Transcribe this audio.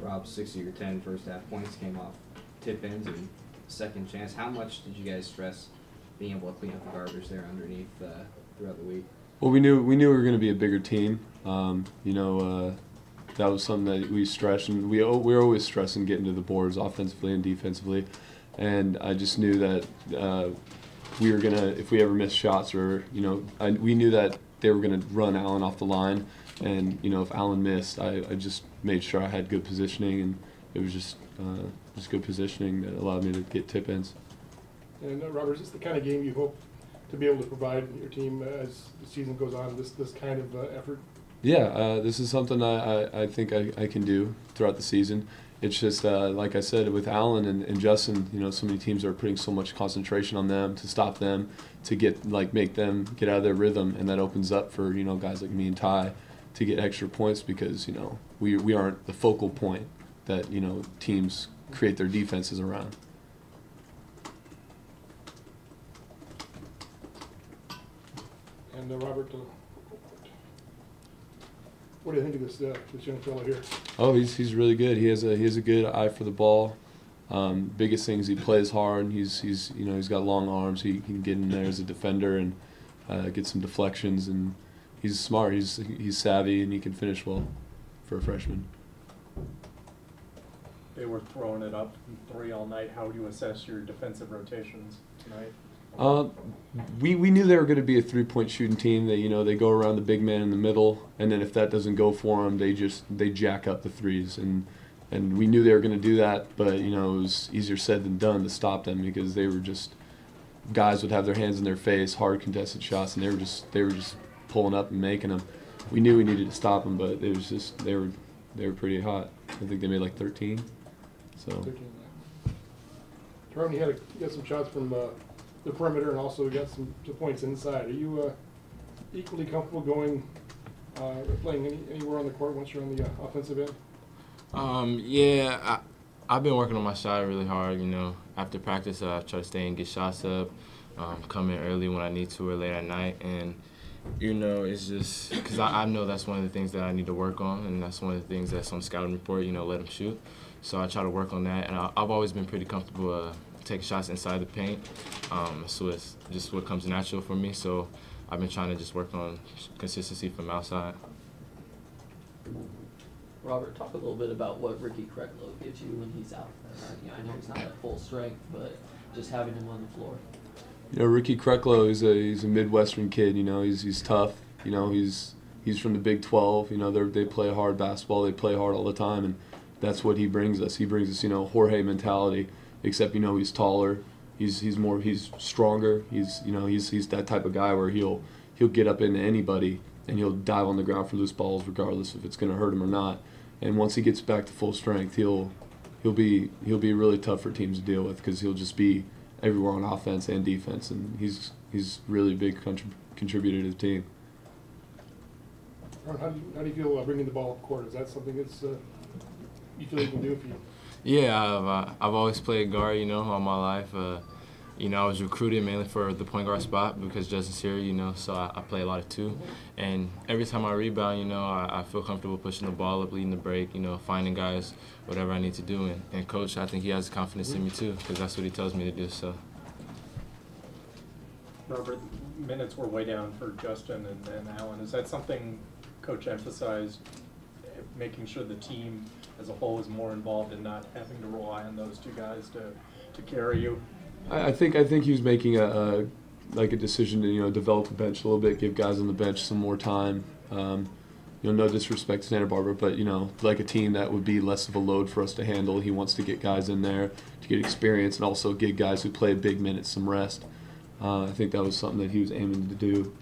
Rob, 6 of your 10 first half points came off tip-ins and second chance. How much did you guys stress being able to clean up the garbage there underneath throughout the week? Well, we knew we were going to be a bigger team. That was something that we stressed, and we were always stressing getting to the boards offensively and defensively. And I just knew that we were gonna, if we ever missed shots, or we knew that they were gonna run Allen off the line, and if Allen missed, I just made sure I had good positioning, and it was just good positioning that allowed me to get tip-ins. And Robert, is this the kind of game you hope to be able to provide your team as the season goes on? This kind of effort? Yeah, this is something I think I can do throughout the season. It's just, like I said, with Allen and Justin, so many teams are putting so much concentration on them to stop them, to make them get out of their rhythm, and that opens up for, guys like me and Ty to get extra points because, we aren't the focal point that, teams create their defenses around. And Robert, what do you think of this young fellow here? Oh, he's really good. He has a good eye for the ball. Biggest thing is he plays hard. He's got long arms. He can get in there as a defender and get some deflections. And he's smart. He's savvy, and he can finish well for a freshman. They were throwing it up 3 all night. How do you assess your defensive rotations tonight? We knew they were going to be a three-point shooting team. They go around the big man in the middle, and then if that doesn't go for them, they jack up the threes, and we knew they were going to do that. But it was easier said than done to stop them because they were just guys would have their hands in their face, hard contested shots, and they were just pulling up and making them. We knew we needed to stop them, but it was just they were pretty hot. I think they made like 13. So. 13, yeah. Tyrone, you got some shots from the perimeter, and also got some points inside. Are you equally comfortable going playing anywhere on the court once you're on the offensive end? Yeah, I've been working on my shot really hard. After practice, I try to stay and get shots up, come in early when I need to or late at night, and it's just because I know that's one of the things that I need to work on, and that's one of the things that's on the scouting report. Let them shoot. So I try to work on that, and I've always been pretty comfortable taking shots inside the paint. So it's just what comes natural for me. So I've been trying to just work on consistency from outside. Robert, talk a little bit about what Ricky Krecklow gives you when he's out there. I know he's not at full strength, but just having him on the floor. Ricky Krecklow he's a Midwestern kid. He's tough. He's from the Big 12. They play hard basketball. They play hard all the time, and that's what he brings us. He brings us Jorge mentality. Except he's taller, he's stronger. He's that type of guy where he'll get up into anybody and he'll dive on the ground for loose balls regardless if it's going to hurt him or not. And once he gets back to full strength, he'll be really tough for teams to deal with because he'll just be everywhere on offense and defense, and he's really a big contributor to the team. How do you feel bringing the ball up court? Is that something that's you feel you can do for you? Yeah, I've always played guard, all my life. I was recruited mainly for the point guard spot because Justin's here, so I play a lot of two. And every time I rebound, I feel comfortable pushing the ball up, leading the break, finding guys, whatever I need to do. And Coach, I think he has confidence in me too because that's what he tells me to do. So. Robert, minutes were way down for Justin and Allen. Is that something Coach emphasized, making sure the team as a whole is more involved and not having to rely on those two guys to carry you? I think he was making a decision to develop the bench a little bit, give guys on the bench some more time. No disrespect to Santa Barbara, but like a team that would be less of a load for us to handle. He wants to get guys in there to get experience and also give guys who play big minutes some rest. I think that was something that he was aiming to do.